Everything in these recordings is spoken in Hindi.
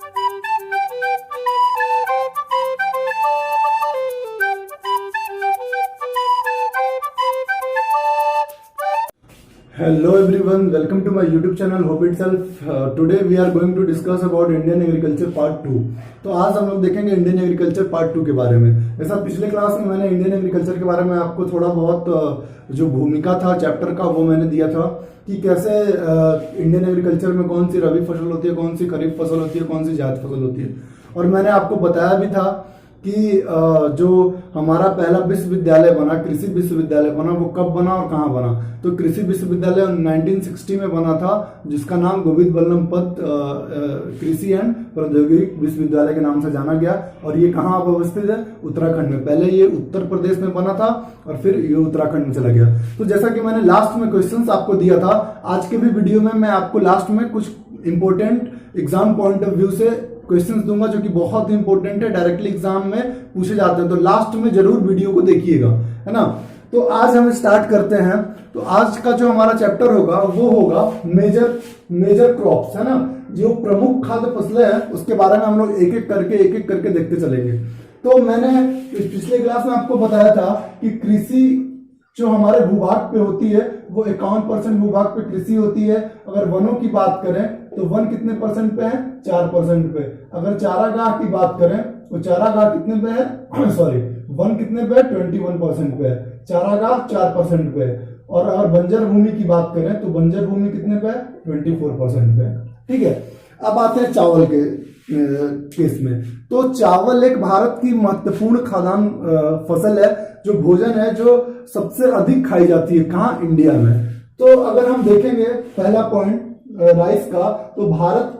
Hello everyone, welcome to my YouTube channel Hope Itself. Today we are going to discuss about Indian Agriculture Part 2. तो आज हम लोग देखेंगे इंडियन एग्रीकल्चर पार्ट 2 के बारे में। ऐसा पिछले क्लास में मैंने इंडियन एग्रीकल्चर के बारे में आपको थोड़ा बहुत जो भूमिका था चैप्टर का वो मैंने दिया था कि कैसे इंडियन एग्रीकल्चर में कौन सी रबी फसल होती है, कौन सी खरीफ फसल होती है, कौन सी जायद फसल होती है। और मैंने आपको बताया भी था कि जो हमारा पहला विश्वविद्यालय बना, कृषि विश्वविद्यालय बना, वो कब बना और कहाँ बना। तो कृषि विश्वविद्यालय 1960 में बना था, जिसका नाम गोविंद बल्लभ पंत कृषि एंड प्रौद्योगिकी विश्वविद्यालय के नाम से जाना गया। और ये कहाँ अवस्थित है? उत्तराखंड में। पहले ये उत्तर प्रदेश में बना था और फिर ये उत्तराखंड में चला गया। तो जैसा कि मैंने लास्ट में क्वेश्चंस आपको दिया था, आज के भी वीडियो में मैं आपको लास्ट में कुछ important exam point of view से क्वेश्चंस दूंगा जो कि बहुत इंपॉर्टेंट है, डायरेक्टली एग्जाम में पूछे जाते हैं। तो लास्ट में जरूर वीडियो को देखिएगा, है ना। तो आज हम स्टार्ट करते हैं। तो आज का जो हमारा चैप्टर होगा वो होगा मेजर क्रॉप्स, है ना। जो प्रमुख खाद्य फसलें हैं उसके बारे में हम लोग एक एक करके देखते चलेंगे। तो मैंने पिछले क्लास में आपको बताया था कि कृषि जो हमारे भूभाग पे होती है वो 51% भूभाग पे कृषि होती है। अगर वनों की बात करें तो वन कितने परसेंट पे है? 4% पे। अगर चारागाह की बात करें तो चारागाह कितने पे है? सॉरी, वन कितने पे है? 21% पे है। चारागाह 4% पे है। और अगर बंजर भूमि की बात करें तो बंजर भूमि कितने पे है? 24% पे है। ठीक है। अब आते हैं चावल के केस में। तो चावल एक भारत की महत्वपूर्ण खाद्यान्न फसल है, जो भोजन है जो सबसे अधिक खाई जाती है। कहाँ? इंडिया में। तो अगर हम देखेंगे पहला पॉइंट राइस का, तो भारत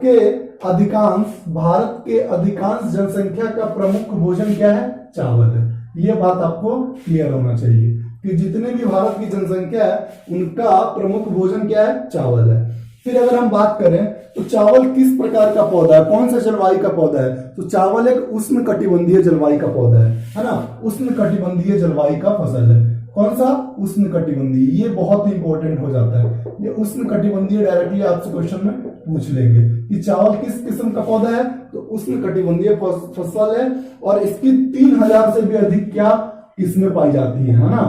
के अधिकांश जनसंख्या का प्रमुख भोजन क्या है? चावल है। ये बात आपको क्लियर होना चाहिए कि जितने भी भारत की जनसंख्या है उनका प्रमुख भोजन क्या है? चावल है। फिर अगर हम बात करें तो चावल किस प्रकार का पौधा है, कौन सा जलवायु का पौधा है? तो चावल एक उष्णकटिबंधीय जलवायु का पौधा है ना। उष्णकटिबंधीय जलवायु का फसल है। कौन सा? उष्णकटिबंधीय। ये बहुत इंपॉर्टेंट हो जाता है, ये उष्णकटिबंधीय। डायरेक्टली आपसे क्वेश्चन में पूछ लेंगे कि चावल किस किस्म का पौधा है, तो उष्णकटिबंधीय फसल है। और इसकी 3000 से भी अधिक क्या किस्में पाई जाती है ना।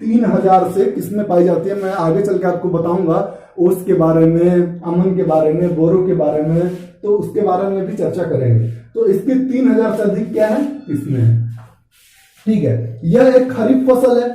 3000 से किस्में पाई जाती है। मैं आगे चल के आपको बताऊंगा ओस के बारे में, अमन के बारे में, बोरो के बारे में, तो उसके बारे में भी चर्चा करेंगे। तो इसके 3000 से अधिक क्या है? किस्में है। ठीक है। यह एक खरीफ फसल है,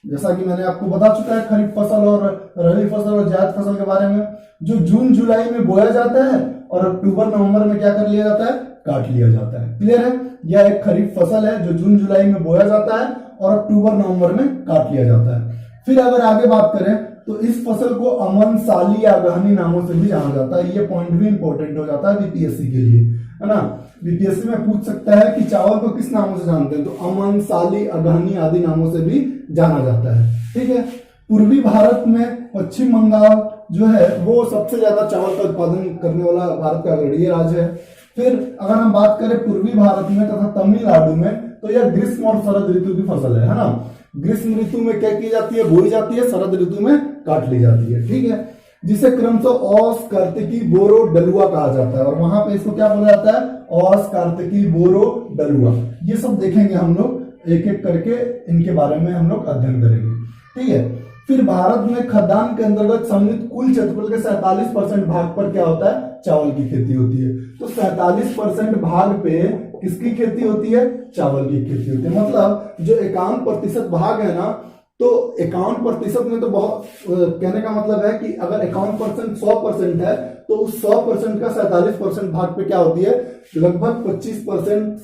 जैसा कि मैंने आपको बता चुका है खरीफ फसल और रबी फसल और जायद फसल के बारे में, जो जून जुलाई में बोया जाता है और अक्टूबर नवंबर में क्या कर लिया जाता है? काट लिया जाता है। क्लियर है? यह एक खरीफ फसल है जो जून जुलाई में बोया जाता है और अक्टूबर नवंबर में काट लिया जाता है। फिर अगर आगे बात करें तो इस फसल को अमन, साली या अगहनी नामों से भी जाना जाता है। ये पॉइंट भी इंपॉर्टेंट हो जाता है बीपीएससी के लिए, है ना। बीपीएससी में पूछ सकता है कि चावल को किस नामों से जानते हैं, तो अमन, साली, अगहनी आदि नामों से भी जाना जाता है। ठीक है। पूर्वी भारत में पश्चिम बंगाल जो है वो सबसे ज्यादा चावल का उत्पादन करने वाला भारत का अग्रणी राज्य है। फिर अगर हम बात करें पूर्वी भारत में तथा तमिलनाडु में, तो यह ग्रीष्म और शरद ऋतु की फसल है ना। ग्रीष्म ऋतु में क्या की जाती है? बोई जाती है। शरद ऋतु में काट ली जाती है। ठीक है। जिसे क्रमशः औस, कार्तिकी, बोरो, डलुआ कहा जाता है। और वहां पे इसको क्या बोला जाता है? औस, कार्तिकी, बोरो, डलुआ। ये सब देखेंगे हम लोग एक एक करके, इनके बारे में हम लोग अध्ययन करेंगे। ठीक है। फिर भारत में खाद्यान्न के अंतर्गत सम्मिलित कुल क्षेत्रफल के 47% भाग पर क्या होता है? चावल की खेती होती है। तो 47% भाग पे किसकी खेती होती है? चावल की खेती होती है। मतलब जो 51% भाग है ना, तो 51% में तो बहुत कहने का मतलब है कि अगर 51% 100% है तो उस 100% का 47% भाग पे क्या होती है? लगभग 25%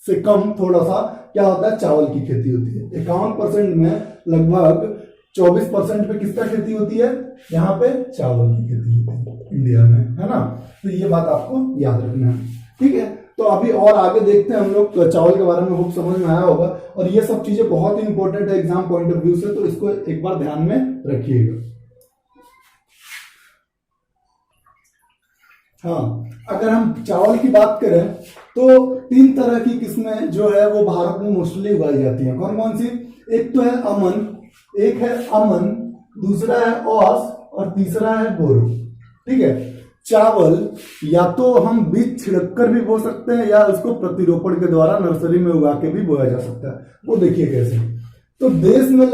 से कम थोड़ा सा क्या होता है? चावल की खेती होती है। 51% में लगभग 24% पे किसका खेती होती है? यहाँ पे चावल की खेती होती है इंडिया में, है ना। तो ये बात आपको याद रखना है। ठीक है। तो अभी और आगे देखते हैं हम लोग चावल के बारे में। होप समझ में आया होगा। और ये सब चीजें बहुत ही इंपॉर्टेंट है एग्जाम पॉइंट ऑफ व्यू से, तो इसको एक बार ध्यान में रखिएगा। हाँ, अगर हम चावल की बात करें तो 3 तरह की किस्में जो है वो भारत में मोस्टली उगाई जाती हैं। कौन कौन सी? एक तो है अमन, दूसरा है औस और तीसरा है बोरो। ठीक है। चावल या तो हम बीज छिड़क कर भी बो सकते हैं या उसको प्रतिरोपण के द्वारा नर्सरी में उगा के भी बोया जा सकता है। वो देखिए कैसे। तो देश में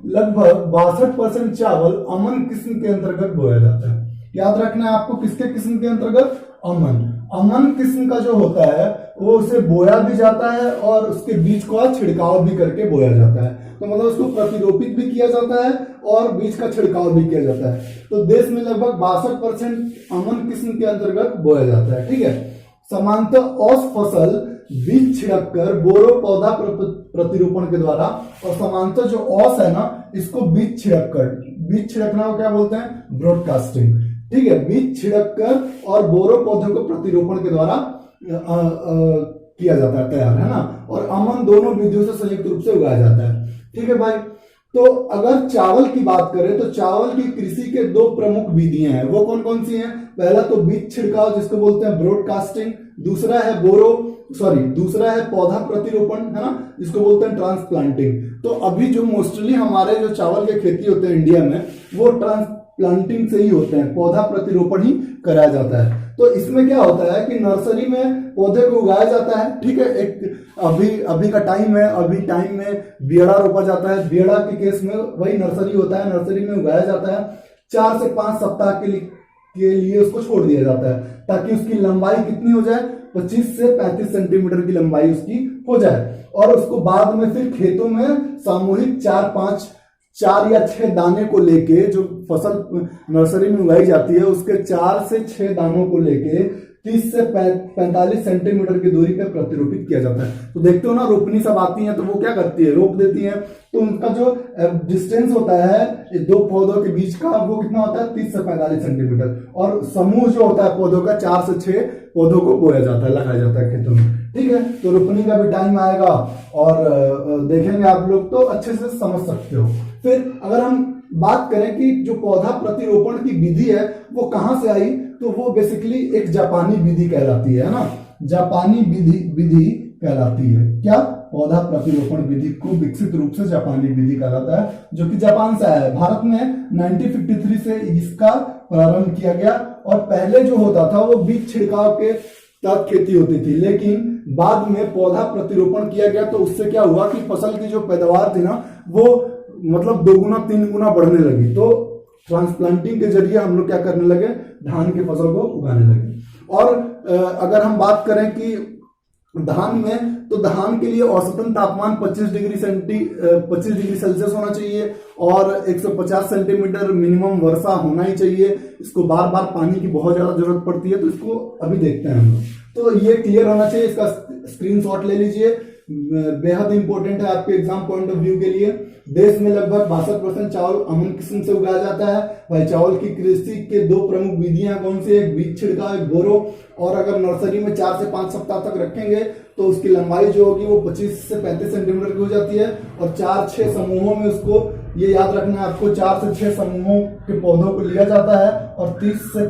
लगभग 62% चावल अमन किस्म के अंतर्गत बोया जाता है। याद रखना है आपको, किसके किस्म के अंतर्गत? अमन किस्म का जो होता है वो उसे बोया भी जाता है और उसके बीज का छिड़काव भी करके बोया जाता है। तो मतलब उसको प्रतिरोपित भी किया जाता है और बीज का छिड़काव भी किया जाता है। तो देश में लगभग 62% अमन किस्म के अंतर्गत बोया जाता है। ठीक है। समांतर औस फसल बीज छिड़क कर बोरो पौधा प्रतिरोपण के द्वारा, और समांतर जो औस है ना, इसको बीज छिड़कना को क्या बोलते हैं? ब्रॉडकास्टिंग। ठीक है। बीज छिड़क कर और बोरो पौधे को प्रतिरोपण के द्वारा किया जाता है, तैयार है ना। और अमन दोनों विधियों से संयुक्त रूप से उगाया जाता है। ठीक है भाई। तो अगर चावल की बात करें तो चावल की कृषि के दो प्रमुख विधियां हैं। वो कौन कौन सी हैं? पहला तो बीज छिड़काव जिसको बोलते हैं ब्रॉडकास्टिंग, दूसरा है पौधा प्रतिरोपण, है ना, जिसको बोलते हैं ट्रांसप्लांटिंग। तो अभी जो मोस्टली हमारे जो चावल के खेती होते हैं इंडिया में, वो ट्रांसप्लांटिंग से ही होते हैं, पौधा प्रतिरोपण ही कराया जाता है। तो इसमें क्या होता है कि नर्सरी में पौधे को उगाया जाता है। ठीक है। एक अभी का टाइम है, अभी टाइम में बियड़ा रोपा जाता है। बियड़ा के केस में वही नर्सरी होता है, नर्सरी में उगाया जाता है। 4 से 5 सप्ताह के लिए उसको छोड़ दिया जाता है ताकि उसकी लंबाई कितनी हो जाए? 25 से 35 सेंटीमीटर की लंबाई उसकी हो जाए। और उसको बाद में फिर खेतों में सामूहिक 4 या 6 दाने को लेके, जो फसल नर्सरी में उगाई जाती है उसके 4 से 6 दानों को लेके 30 से 45 सेंटीमीटर की दूरी पर प्रतिरोपित किया जाता है। तो देखते हो ना, रोपनी सब आती हैं तो वो क्या करती है? रोप देती हैं। तो उनका जो डिस्टेंस होता है दो पौधों के बीच का, वो कितना होता है? 30 से 45 सेंटीमीटर। और समूह जो होता है पौधों का, 4 से 6 पौधों को बोया जाता है, लगाया जाता है खेतों में। ठीक है। तो रोपनी का भी टाइम आएगा और देखेंगे आप लोग तो अच्छे से समझ सकते हो। फिर अगर हम बात करें कि जो पौधा प्रतिरोपण की विधि है वो कहां से आई, तो वो बेसिकली एक जापानी विधि कहलाती है ना। जापानी विधि कहलाती है। क्या? पौधा प्रतिरोपण विधि को विकसित रूप से जापानी विधि कहलाता है, जो कि जापान से आया है। भारत में 1953 से इसका प्रारंभ किया गया। और पहले जो होता था वो बीज छिड़काव के तहत खेती होती थी, लेकिन बाद में पौधा प्रतिरोपण किया गया। तो उससे क्या हुआ कि फसल की जो पैदावार थी ना, वो मतलब 2 गुना 3 गुना बढ़ने लगी। तो ट्रांसप्लांटिंग के जरिए हम लोग क्या करने लगे? धान की फसल को उगाने लगे। और अगर हम बात करें कि धान में, तो धान के लिए औसतन तापमान 25 डिग्री सेल्सियस होना चाहिए और 150 सेंटीमीटर मिनिमम वर्षा होना ही चाहिए। इसको बार बार पानी की बहुत ज्यादा जरूरत पड़ती है। तो इसको अभी देखते हैं हम लोग। तो ये क्लियर होना चाहिए, इसका स्क्रीनशॉट ले लीजिए, बेहद इंपॉर्टेंट है आपके एग्जाम पॉइंट ऑफ व्यू के लिए। देश में लगभग 62% चावल अमन किस्म से उगाया जाता है। भाई चावल की कृषि के दो प्रमुख विधियां कौन सी? एक बीज छिड़काव, एक बोरो। और अगर नर्सरी में 4 से 5 सप्ताह तक रखेंगे तो उसकी लंबाई जो होगी वो 25 से 35 सेंटीमीटर की हो जाती है। और 4-6 समूहों में उसको, ये याद रखना है आपको, 4 से 6 समूहों के पौधों को लिया जाता है और 30 से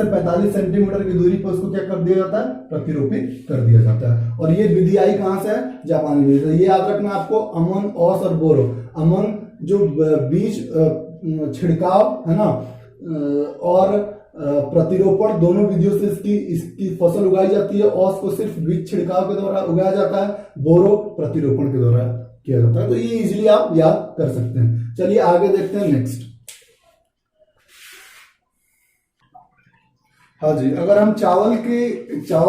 45 सेंटीमीटर की दूरी पर उसको क्या कर दिया जाता है? प्रतिरोपित कर दिया जाता है। और ये विधि आई कहां से? जापानी विधि से। ये याद रखना आपको, अमन, औस और बोरो। अमन जो बीज छिड़काव है ना, और प्रतिरोपण दोनों विधियों से इसकी फसल उगाई जाती है। औस को सिर्फ बीज छिड़काव के द्वारा उगाया जाता है, बोरो प्रतिरोपण के द्वारा किया जाता है। तो ये इजीली आप याद कर सकते हैं। चलिए आगे देखते हैं नेक्स्ट। हाँ जी, अगर हम चावल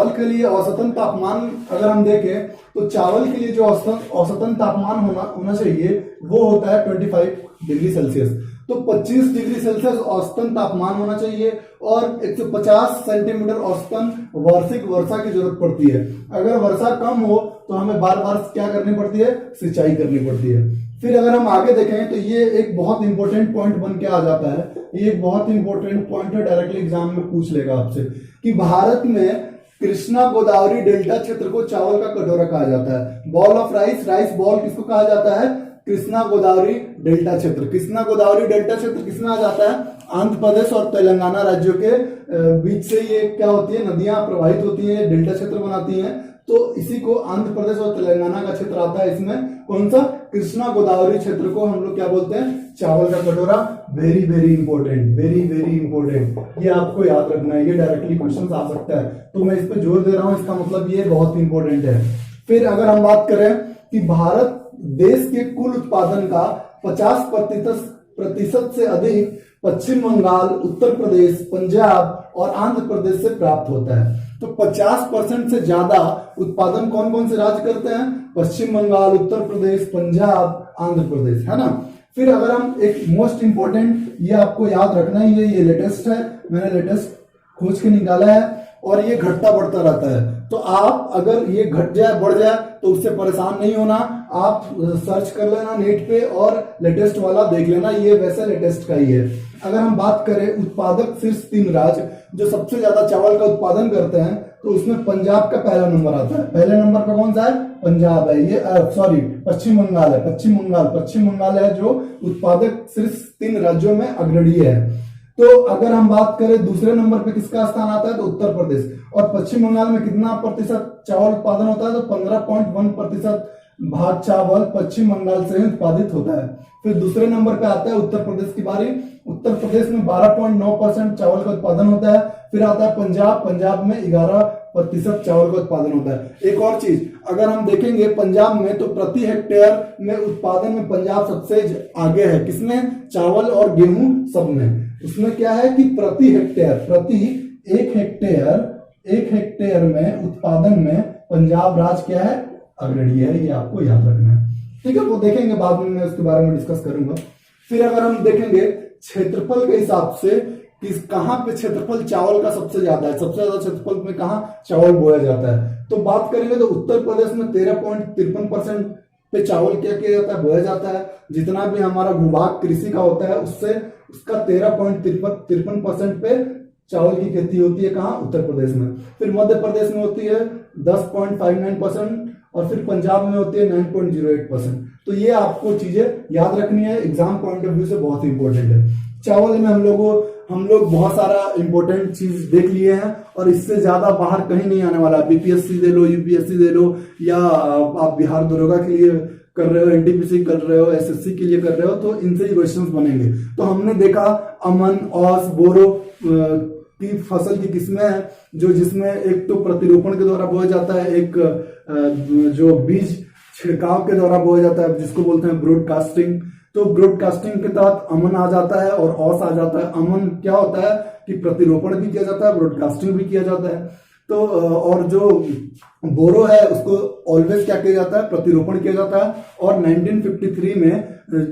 के लिए औसतन तापमान अगर हम देखें तो चावल के लिए जो औसतन तापमान होना चाहिए वो होता है 25 डिग्री सेल्सियस। तो 25 डिग्री सेल्सियस औसतन तापमान होना चाहिए और 150 सेंटीमीटर औसतन वार्षिक वर्षा की जरूरत पड़ती है। अगर वर्षा कम हो तो हमें बार बार क्या करनी पड़ती है? सिंचाई करनी पड़ती है। फिर अगर हम आगे देखें तो ये एक बहुत इंपॉर्टेंट पॉइंट बन के आ जाता है। ये एक बहुत इंपॉर्टेंट पॉइंट है, डायरेक्टली एग्जाम में पूछ लेगा आपसे कि भारत में कृष्णा गोदावरी डेल्टा क्षेत्र को चावल का कटोरा कहा जाता है। बॉल ऑफ राइस बॉल किसको कहा जाता है? कृष्णा गोदावरी डेल्टा क्षेत्र। कृष्णा गोदावरी डेल्टा क्षेत्र किसमें आ जाता है? आंध्र प्रदेश और तेलंगाना राज्यों के बीच से ये क्या होती है? नदियां प्रवाहित होती हैं, डेल्टा क्षेत्र बनाती हैं। तो इसी को आंध्र प्रदेश और तेलंगाना का क्षेत्र आता है। इसमें कौन सा? कृष्णा गोदावरी क्षेत्र को हम लोग क्या बोलते हैं? चावल का कटोरा, very very important, very very important, ये आपको याद रखना है, ये डायरेक्टली क्वेश्चन आ सकता है, तो मैं इस पे जोर दे रहा हूं, इसका मतलब ये बहुत इंपॉर्टेंट है। फिर अगर हम बात करें कि भारत देश के कुल उत्पादन का 50% से अधिक पश्चिम बंगाल, उत्तर प्रदेश, पंजाब और आंध्र प्रदेश से प्राप्त होता है। तो 50% से ज्यादा उत्पादन कौन कौन से राज्य करते हैं? पश्चिम बंगाल, उत्तर प्रदेश, पंजाब, आंध्र प्रदेश, है ना। फिर अगर हम एक मोस्ट इंपोर्टेंट, ये आपको याद रखना ही है, ये लेटेस्ट है, मैंने लेटेस्ट खोज के निकाला है और ये घटता बढ़ता रहता है, तो आप अगर ये घट जाए बढ़ जाए तो उससे परेशान नहीं होना, आप सर्च कर लेना नेट पे और लेटेस्ट वाला देख लेना, ये वैसे लेटेस्ट का ही है। अगर हम बात करें उत्पादक शीर्ष 3 राज्य जो सबसे ज्यादा चावल का उत्पादन करते हैं, तो उसमें पंजाब का पहला नंबर आता है। पहले नंबर पर कौन सा है? पंजाब है, ये सॉरी पश्चिम बंगाल है, पश्चिम बंगाल है जो उत्पादक शीर्ष 3 राज्यों में अग्रणी है। तो अगर हम बात करें दूसरे नंबर पे किसका स्थान आता है, तो उत्तर प्रदेश। और पश्चिम बंगाल में कितना प्रतिशत चावल उत्पादन होता है, तो 15.1% भाग चावल पश्चिम बंगाल से ही उत्पादित होता है। फिर दूसरे नंबर पे आता है उत्तर प्रदेश की बारी। उत्तर प्रदेश में 12.9% चावल का उत्पादन होता है। फिर आता है पंजाब में 11% चावल का उत्पादन होता है। एक और चीज अगर हम देखेंगे पंजाब में, तो प्रति हेक्टेयर में उत्पादन में पंजाब सबसे आगे है, किसमें? चावल और गेहूं सब में। उसमें क्या है कि प्रति एक हेक्टेयर में उत्पादन में पंजाब राज्य क्या है? अग्रणी है, ये आपको याद रखना है, ठीक है। वो देखेंगे बाद में, मैं उसके बारे में डिस्कस करूंगा। फिर अगर हम देखेंगे क्षेत्रफल के हिसाब से कि कहां पे क्षेत्रफल चावल का सबसे ज्यादा है, सबसे ज्यादा क्षेत्रफल में कहां चावल बोया जाता है, तो बात करेंगे तो उत्तर प्रदेश में 13.53% पे चावल क्या किया जाता है? बोया जाता है। जितना भी हमारा भूभाग कृषि का होता है उससे उसका 13.53% पे चावल की खेती होती है, कहां? उत्तर प्रदेश में। फिर मध्य प्रदेश में होती है 10.59% और फिर पंजाब में होती है 9.08%। तो ये आपको चीजें याद रखनी है, एग्जाम पॉइंट ऑफ व्यू से बहुत इंपॉर्टेंट है। चावल में हम लोग बहुत सारा इंपॉर्टेंट चीज देख लिए हैं और इससे ज्यादा बाहर कहीं नहीं आने वाला। बीपीएससी दे लो, यूपीएससी दे लो, या आप बिहार दरोगा के लिए कर रहे हो, एनटीपीसी कर रहे हो, एसएससी के लिए कर रहे हो, तो इनसे ही क्वेश्चंस बनेंगे। तो हमने देखा अमन, औस, बोरो की फसल की किस्में हैं जो जिसमें एक तो प्रतिरोपण के द्वारा बोया जाता है, एक जो बीज छिड़काव के द्वारा बोया जाता है जिसको बोलते हैं ब्रॉडकास्टिंग। तो ब्रॉडकास्टिंग के तहत अमन आ जाता है और औस आ जाता है। अमन क्या होता है कि प्रतिरोपण भी किया जाता है, ब्रॉडकास्टिंग भी किया जाता है। तो और जो बोरो है उसको ऑलवेज क्या किया जाता है? प्रतिरोपण किया जाता है। और 1953 में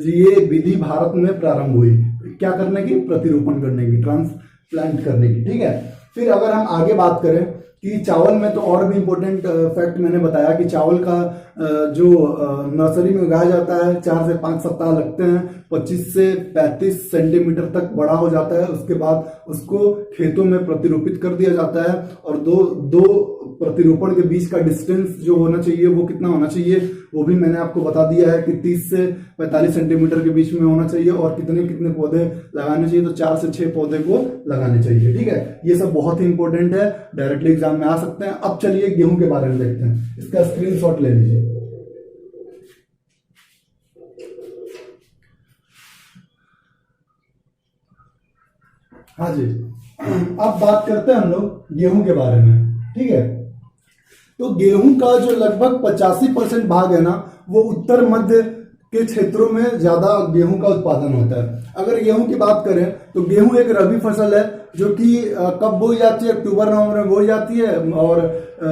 ये विधि भारत में प्रारंभ हुई, क्या करने की? प्रतिरोपण करने की, ट्रांसप्लांट करने की, ठीक है। फिर अगर हम आगे बात करें कि चावल में, तो और भी इंपॉर्टेंट फैक्ट मैंने बताया कि चावल का जो नर्सरी में उगाया जाता है 4 से 5 सप्ताह लगते हैं, 25 से 35 सेंटीमीटर तक बड़ा हो जाता है। उसके बाद उसको खेतों में प्रतिरोपित कर दिया जाता है और दो प्रतिरोपण के बीच का डिस्टेंस जो होना चाहिए वो कितना होना चाहिए वो भी मैंने आपको बता दिया है कि 30 से 45 सेंटीमीटर के बीच में होना चाहिए। और कितने पौधे लगाने चाहिए, तो 4 से 6 पौधे को लगाने चाहिए, ठीक है। ये सब बहुत ही इंपॉर्टेंट है, डायरेक्टली एग्जाम में आ सकते हैं। अब चलिए गेहूं के बारे में देखते हैं, इसका स्क्रीनशॉट ले लीजिए। हाँ जी, अब बात करते हैं हम लोग गेहूं के बारे में, ठीक है। तो गेहूं का जो लगभग 85% भाग है ना, वो उत्तर मध्य के क्षेत्रों में ज्यादा गेहूं का उत्पादन होता है। अगर गेहूं की बात करें तो गेहूं एक रबी फसल है जो कि कब बोई जाती है? अक्टूबर नवंबर में बोई जाती है और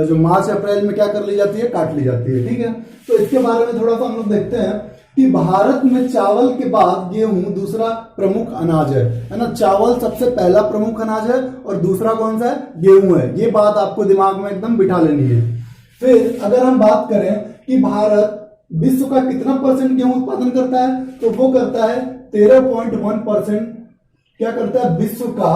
जो मार्च अप्रैल में क्या कर ली जाती है? काट ली जाती है, ठीक है। तो इसके बारे में थोड़ा सा हम लोग देखते हैं कि भारत में चावल के बाद गेहूं दूसरा प्रमुख अनाज है ना। चावल सबसे पहला प्रमुख अनाज है और दूसरा कौन सा है? गेहूं है। ये बात आपको दिमाग में एकदम बिठा लेनी है। फिर अगर हम बात करें कि भारत विश्व का कितना % गेहूं उत्पादन करता है, तो वो करता है 13.1%। क्या करता है? विश्व का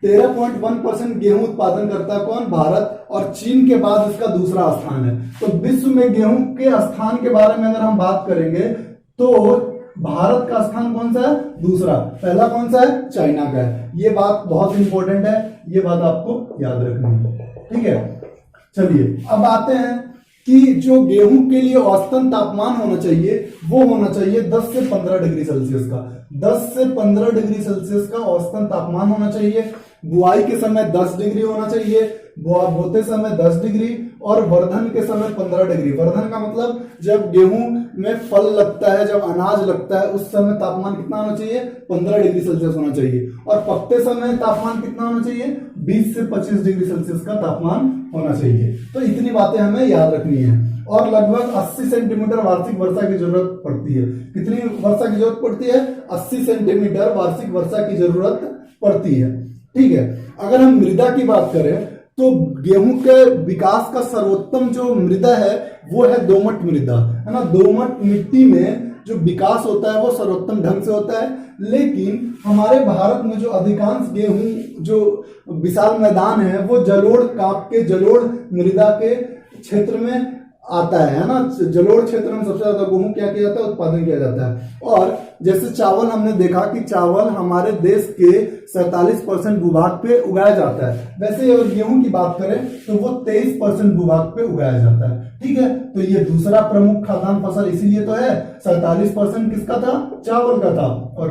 13.1% गेहूं उत्पादन करता है कौन? भारत। और चीन के बाद इसका दूसरा स्थान है। तो विश्व में गेहूं के स्थान के बारे में अगर हम बात करेंगे तो भारत का स्थान कौन सा है? दूसरा। पहला कौन सा है? चाइना का है। ये बात बहुत इंपॉर्टेंट है, ये बात आपको याद रखनी है, ठीक है। चलिए अब आते हैं कि जो गेहूं के लिए औसतन तापमान होना चाहिए वो होना चाहिए 10 से 15 डिग्री सेल्सियस का। 10 से 15 डिग्री सेल्सियस का औसतन तापमान होना चाहिए। बुआई के समय 10 डिग्री होना चाहिए, बोते समय 10 डिग्री, और वर्धन के समय 15 डिग्री। वर्धन का मतलब जब गेहूं में फल लगता है, जब अनाज लगता है, उस समय तापमान कितना होना चाहिए? 15 डिग्री सेल्सियस होना चाहिए। और पकते समय तापमान कितना होना चाहिए? 20 से 25 डिग्री सेल्सियस का तापमान होना चाहिए। तो इतनी बातें हमें याद रखनी है। और लगभग 80 सेंटीमीटर वार्षिक वर्षा की जरूरत पड़ती है। कितनी वर्षा की जरूरत पड़ती है? 80 सेंटीमीटर वार्षिक वर्षा की जरूरत पड़ती है। ठीक है। अगर हम मृदा की बात करें तो गेहूं के विकास का सर्वोत्तम जो मृदा है वो है दोमट मृदा, है ना। दोमट मिट्टी में जो विकास होता है वो सर्वोत्तम ढंग से होता है। लेकिन हमारे भारत में जो अधिकांश गेहूं जो विशाल मैदान है वो जलोढ़ काप के जलोढ़ मृदा के क्षेत्र में आता है ना। जलोढ़ क्षेत्र में सबसे ज्यादा गेहूं क्या किया जाता है? उत्पादन किया जाता है। और जैसे चावल हमने देखा कि चावल हमारे देश के 47% भूभाग पे उगाया जाता है। वैसे अगर गेहूं की बात करें तो वो 23% भूभाग पे उगाया जाता है। ठीक है। तो ये दूसरा प्रमुख खाद्यान्न फसल इसीलिए तो है। 47% किसका था? चावल का था। और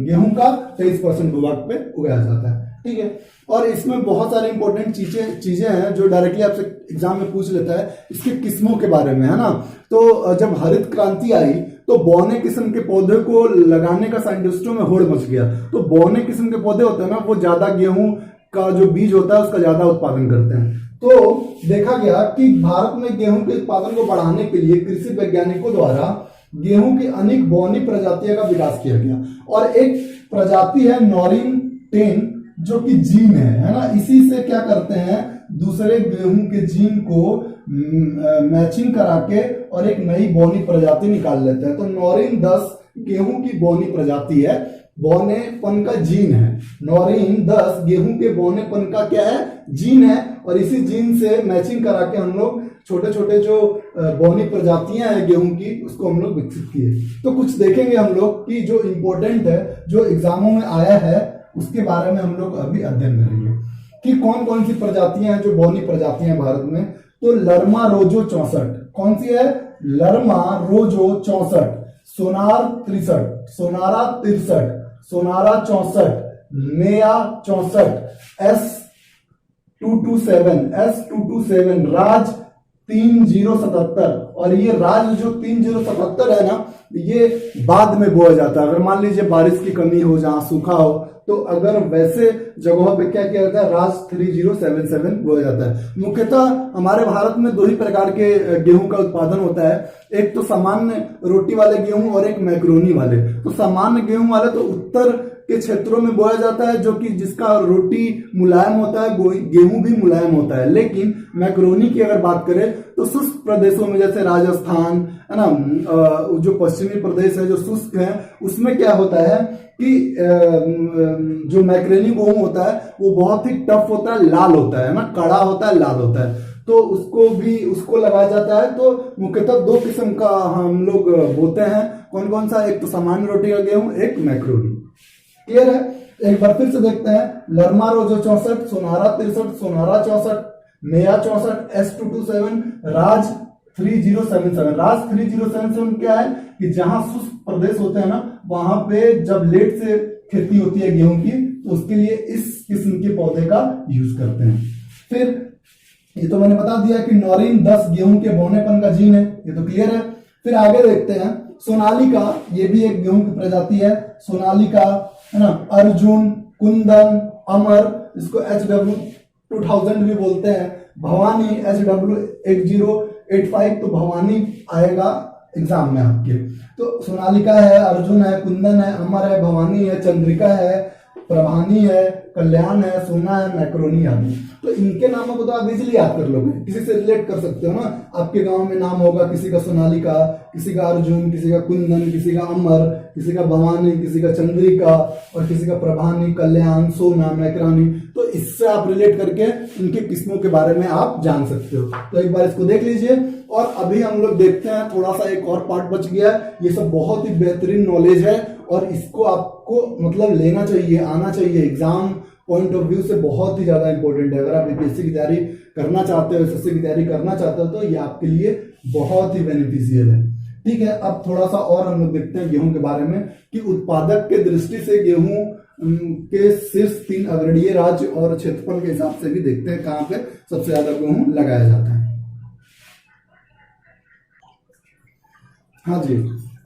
गेहूं का 23% भूभाग पे उगाया जाता है। ठीक है। और इसमें बहुत सारे इंपॉर्टेंट चीजें हैं जो डायरेक्टली आपसे एग्जाम में पूछ लेता है, इसकी किस्मों के बारे में, है ना। तो जब हरित क्रांति आई तो बौने किस्म के पौधे को लगाने का साइंटिस्टों में होड़ मच गया। तो बौने किस्म के पौधे होते हैं ना, वो ज्यादा गेहूं का जो बीज होता है उसका ज्यादा उत्पादन करते हैं। तो देखा गया कि भारत में गेहूं के उत्पादन को बढ़ाने के लिए कृषि वैज्ञानिकों द्वारा गेहूं की अनेक बौनी प्रजातियों का विकास किया गया। और एक प्रजाति है नॉरिन 10 जो कि जीन है ना। इसी से क्या करते हैं? दूसरे गेहूं के जीन को मैचिंग करा के और एक नई बौनी प्रजाति निकाल लेते हैं। तो नॉरिन 10 गेहूं की बौनी प्रजाति है, बौनेपन का जीन है। नॉरिन 10 गेहूं के बौनेपन का क्या है? जीन है। और इसी जीन से मैचिंग करा के हम लोग छोटे छोटे जो बौनी प्रजातियां हैं गेहूं की उसको हम लोग विकसित किए। तो कुछ देखेंगे हम लोग कि जो इम्पोर्टेंट है, जो एग्जामों में आया है, उसके बारे में हम लोग अभी अध्ययन करेंगे कि कौन कौन सी प्रजातियां हैं जो बौनी प्रजातियां भारत में। तो लरमा रोजो 64 कौन सी है? लरमा रोजो 64, सोनार 63, सोनारा 63, सोनारा 64, मेया 64, S227, राज 3077। और ये राज जो 3077 है ना, ये बाद में बोया जाता है। अगर मान लीजिए बारिश की कमी हो, जहां सूखा हो, तो अगर वैसे जगहों पे क्या किया जाता है? राज 3077 बोया जाता है। मुख्यतः हमारे भारत में दो ही प्रकार के गेहूं का उत्पादन होता है, एक तो सामान्य रोटी वाले गेहूं और एक मैक्रोनी वाले। तो सामान्य गेहूं वाले तो उत्तर के क्षेत्रों में बोया जाता है, जो कि जिसका रोटी मुलायम होता है, गेहूं भी मुलायम होता है। लेकिन मैक्रोनी की अगर बात करें तो शुष्क प्रदेशों में, जैसे राजस्थान है ना, जो पश्चिमी प्रदेश है जो शुष्क है, उसमें क्या होता है कि जो मैक्रोनी गेहूं होता है वो बहुत ही टफ होता है, लाल होता है ना, कड़ा होता है, लाल होता है। तो उसको लगाया जाता है। तो मुख्यतः दो किस्म का हम लोग बोते हैं। कौन कौन सा? एक तो सामान्य रोटी का गेहूं, एक मैक्रोनी। क्लियर है? एक बार फिर से देखते हैं। लरमा रोजो 64, सोनारा 63, सोनारा 64, मेया 64, S227, राज 3077। राज 3077 क्या है कि जहां शुष्क प्रदेश होते हैं ना, वहां पे जब लेट से खेती होती है गेहूं की, तो उसके लिए इस किस्म के पौधे का यूज करते हैं। फिर ये तो मैंने बता दिया कि नॉरिन 10 गेहूं के बौनेपन का जीन है, ये तो क्लियर है। फिर आगे देखते हैं सोनालिका, ये भी एक गेहूं की प्रजाति है। सोनालिका है ना, अर्जुन, कुंदन, अमर, इसको HW2000 भी बोलते हैं। भवानी HW8085, तो भवानी आएगा एग्जाम में आपके। तो सोनालिका है, अर्जुन है, कुंदन है, अमर है, भवानी है, चंद्रिका है, प्रभानी है, कल्याण है, सोना है, मैक्रोनी आदि। तो इनके नामों को तो आप इजीली याद कर लोगे, किसी से रिलेट कर सकते हो ना। आपके गांव में नाम होगा किसी का सोनालिका, किसी का अर्जुन, किसी का कुंदन, किसी का अमर, किसी का भवानी, किसी का चंद्रिका और किसी का प्रभानी, कल्याण, सोना, मैक्रोनी। तो इससे आप रिलेट करके इनके किस्मों के बारे में आप जान सकते हो। तो एक बार इसको देख लीजिए। और अभी हम लोग देखते हैं, थोड़ा सा एक और पार्ट बच गया। ये सब बहुत ही बेहतरीन नॉलेज है और इसको आपको मतलब लेना चाहिए, आना चाहिए। एग्जाम पॉइंट ऑफ व्यू से बहुत ही ज्यादा इंपॉर्टेंट है। अगर आप यूपीएससी की तैयारी करना चाहते हो, एसएससी की तैयारी करना चाहते हो, तो ये आपके लिए बहुत ही बेनिफिशियल है। ठीक है, अब थोड़ा सा और हम लोग देखते हैं गेहूं के बारे में कि उत्पादक के दृष्टि से गेहूं के शीर्ष 3 अग्रणीय राज्य और क्षेत्रफल के हिसाब से भी देखते हैं कहां पे सबसे ज्यादा गेहूं लगाया जाता है। हाँ जी,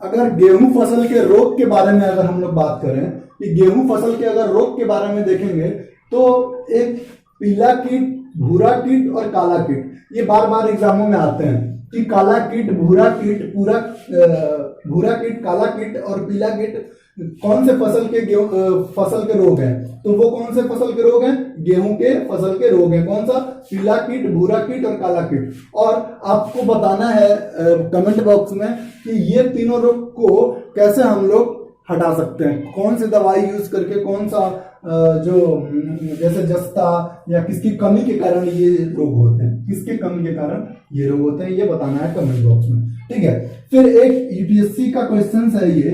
अगर गेहूं फसल के रोग के बारे में अगर हम लोग बात करें कि गेहूं फसल के अगर रोग के बारे में देखेंगे तो एक पीला कीट, भूरा कीट और काला कीट, ये बार बार एग्जामों में आते हैं कि काला कीट, भूरा कीट, भूरा कीट, काला कीट और पीला कीट कौन से फसल के रोग हैं। तो वो कौन से फसल के रोग हैं? गेहूं के फसल के रोग हैं। कौन सा? पीला कीट, भूरा कीट और काला कीट। और आपको बताना है कमेंट बॉक्स में कि ये तीनों रोग को कैसे हम लोग हटा सकते हैं, कौन सी दवाई यूज करके, कौन सा जो जैसे जस्ता या किसकी कमी के कारण ये रोग होते हैं, किसके कमी के कारण ये रोग होते हैं, ये बताना है कमेंट बॉक्स में। ठीक है, फिर एक यूपीएससी का क्वेश्चन है ये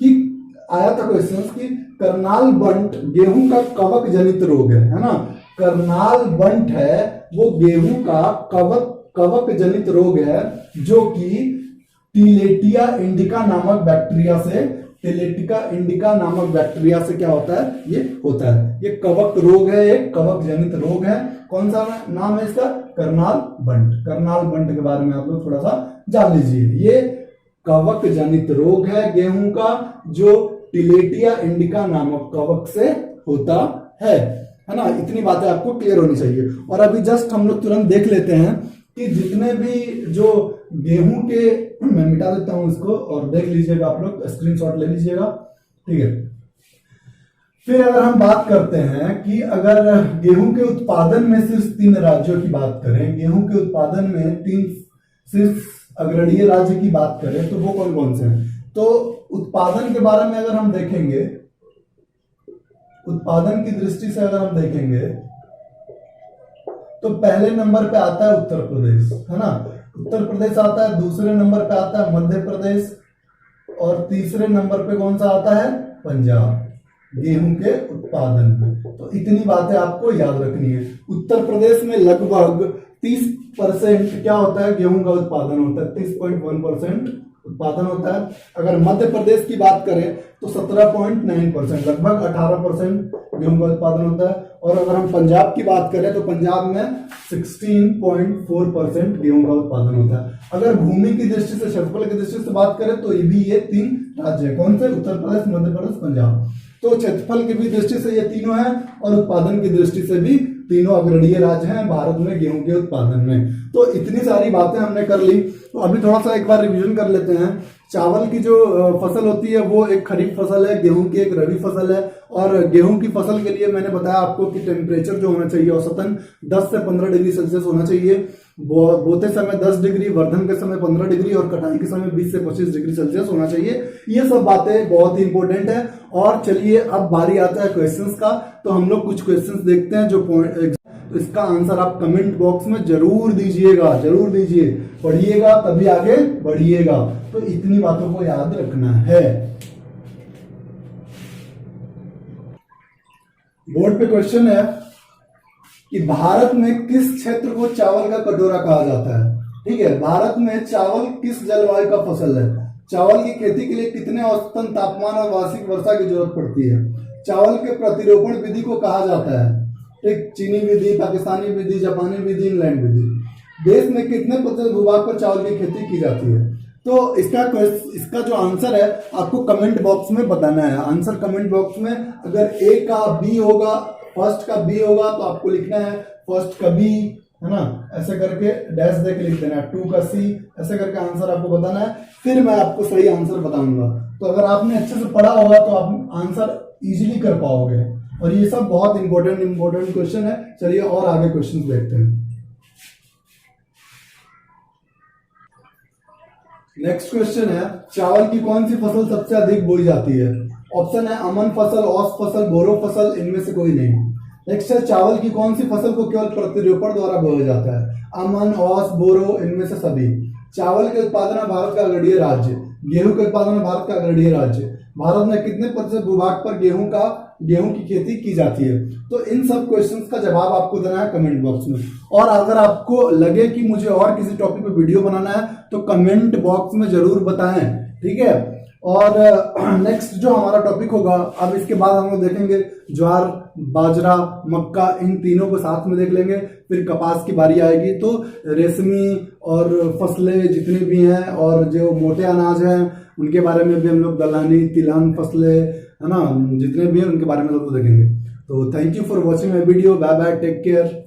कि आया था क्वेश्चन कि करनाल बंट गेहूं का कवक जनित रोग है ना। करनाल बंट है वो गेहूं का कवक जनित रोग है जो कि टिलेटिया इंडिका नामक बैक्टीरिया से क्या होता है? ये होता है। ये कवक रोग है, एक कवक जनित रोग है। कौन सा नाम है इसका? करनाल बंट। करनाल बंट के बारे में आप लोग थोड़ा सा जान लीजिए। ये कवक जनित रोग है गेहूं का जो टिलेटिया इंडिका नामक कवक से होता है ना। इतनी बातें आपको क्लियर होनी चाहिए। और अभी जस्ट हम लोग तुरंत देख लेते हैं कि जितने भी जो गेहूं के, मैं मिटा देता हूं इसको और देख लीजिएगा, आप लोग स्क्रीनशॉट ले लीजिएगा। ठीक है, फिर अगर हम बात करते हैं कि अगर गेहूं के उत्पादन में सिर्फ 3 राज्यों की बात करें, गेहूं के उत्पादन में 3 सिर्फ अग्रणीय राज्य की बात करें तो वो कौन कौन से हैं? तो उत्पादन के बारे में अगर हम देखेंगे, उत्पादन की दृष्टि से अगर हम देखेंगे तो पहले नंबर पे आता है उत्तर प्रदेश, है ना। उत्तर प्रदेश आता है, दूसरे नंबर पे आता है मध्य प्रदेश और तीसरे नंबर पे कौन सा आता है? पंजाब, गेहूं के उत्पादन में। तो इतनी बातें आपको याद रखनी है। उत्तर प्रदेश में लगभग 30% क्या होता है? गेहूं का उत्पादन होता है, 30.1% उत्पादन होता है। अगर मध्य प्रदेश की बात करें तो 17.9%, लगभग 18% गेहूं का उत्पादन होता है। और अगर हम पंजाब की बात करें तो पंजाब में 16.4% गेहूं का उत्पादन होता है। अगर भूमि की दृष्टि से, क्षेत्रफल की दृष्टि से बात करें तो ये 3 राज्य है। कौन से? उत्तर प्रदेश, मध्य प्रदेश, पंजाब। तो क्षेत्रफल की भी दृष्टि से ये तीनों हैं और उत्पादन की दृष्टि से भी तीनों अग्रणीय राज्य हैं भारत में गेहूं के उत्पादन में। तो इतनी सारी बातें हमने कर ली। तो अभी थोड़ा सा एक बार रिवीजन कर लेते हैं। चावल की जो फसल होती है वो एक खरीफ फसल है, गेहूं की एक रबी फसल है। और गेहूं की फसल के लिए मैंने बताया आपको कि टेम्परेचर जो होना चाहिए औसतन 10 से 15 डिग्री सेल्सियस होना चाहिए। बोते समय 10 डिग्री, वर्धन के समय 15 डिग्री और कटाई के समय 20 से 25 डिग्री सेल्सियस होना चाहिए। ये सब बातें बहुत ही इंपॉर्टेंट है। और चलिए अब बारी आता है क्वेश्चंस का। तो हम लोग कुछ क्वेश्चंस देखते हैं जो तो इसका आंसर आप कमेंट बॉक्स में जरूर दीजिएगा, जरूर दीजिए। पढ़िएगा तभी आगे बढ़िएगा। तो इतनी बातों को याद रखना है। बोर्ड पे क्वेश्चन है कि भारत में किस क्षेत्र को चावल का कटोरा कहा जाता है? ठीक है, भारत में चावल किस जलवायु का फसल है? चावल की खेती के लिए कितने औसतन तापमान और वार्षिक वर्षा की जरूरत पड़ती है? चावल के प्रतिरोपण विधि को कहा जाता है? एक चीनी विधि, पाकिस्तानी विधि, जापानी विधि, इंग्लैंड विधि। देश में कितने प्रतिशत भूभाग पर चावल की खेती की जाती है? तो इसका जो आंसर है आपको कमेंट बॉक्स में बताना है। आंसर कमेंट बॉक्स में अगर ए का बी होगा, फर्स्ट का बी होगा तो आपको लिखना है फर्स्ट का बी, है ना, ऐसे करके डैश दे के लिख देना है। 2 का सी, ऐसे करके आंसर आपको बताना है। फिर मैं आपको सही आंसर बताऊंगा। तो अगर आपने अच्छे से पढ़ा होगा तो आप आंसर इजीली कर पाओगे। और ये सब बहुत इंपॉर्टेंट क्वेश्चन है। चलिए और आगे क्वेश्चन देखते हैं। नेक्स्ट क्वेश्चन है, चावल की कौन सी फसल सबसे अधिक बोई जाती है? ऑप्शन है अमन फसल, औस फसल, बोरो फसल, इनमें से कोई नहीं। नेक्स्ट है, चावल की कौन सी फसल को केवल प्रतिरोपण द्वारा बोया जाता है? अमन, औस, बोरो, इनमें से सभी। चावल के उत्पादन में भारत का अग्रणीय राज्य। गेहूं के उत्पादन में भारत का अग्रणीय राज्य। भारत में कितने प्रतिशत भूभाग पर गेहूं का गेहूं की खेती की जाती है। तो इन सब क्वेश्चंस का जवाब आपको देना है कमेंट बॉक्स में। और अगर आपको लगे कि मुझे और किसी टॉपिक पे वीडियो बनाना है तो कमेंट बॉक्स में जरूर बताएं, ठीक है। और नेक्स्ट जो हमारा टॉपिक होगा, अब इसके बाद हम लोग देखेंगे ज्वार, बाजरा, मक्का, इन तीनों को साथ में देख लेंगे। फिर कपास की बारी आएगी, तो रेशमी और फसलें जितनी भी हैं और जो मोटे अनाज हैं उनके बारे में भी हम लोग दलहनी, तिलहन फसलें, है ना, जितने भी हैं उनके बारे में लोग देखेंगे। तो thank you for watching my video. Bye bye, take care.